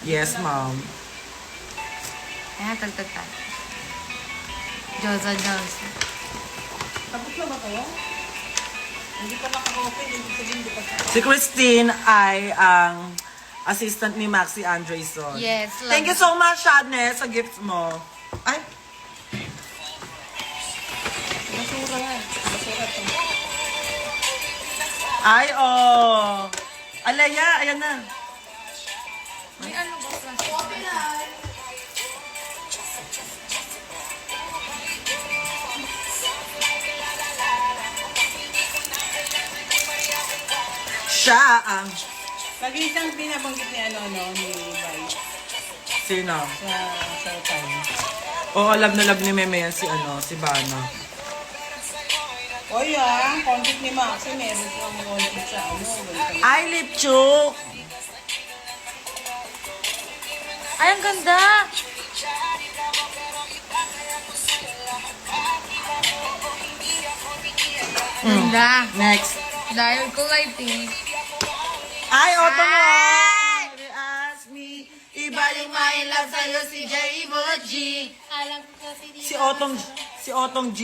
Yes, ma'am. Ayan, tagtagtag. Josa. Tapos na ba kayo? Hindi pa naka-open, hindi sabihin di pa sa... Si Christine ay ang assistant ni Maxi Andreson. Yes. Thank you so much, Shadne, sa gift mo. Ay, Basura nga. Basura to. ay, oh. Alaya, ayan na. May ano ba sa Siya ang... Lagi isang binabanggit ni ni Bay. Sino? Sa time. Oo, love na love ni Meme yan si si Bana. O content ni Maxi, meron siyang content sa welcome. Ay, Lipchuk! Ay, ang ganda! Ganda. Next. Dahil ko kay Pink. Ay, Otto mo! Ay! Never ask me. Iba yung my love sa'yo si J. G. Alam ko kasi Si Otong G.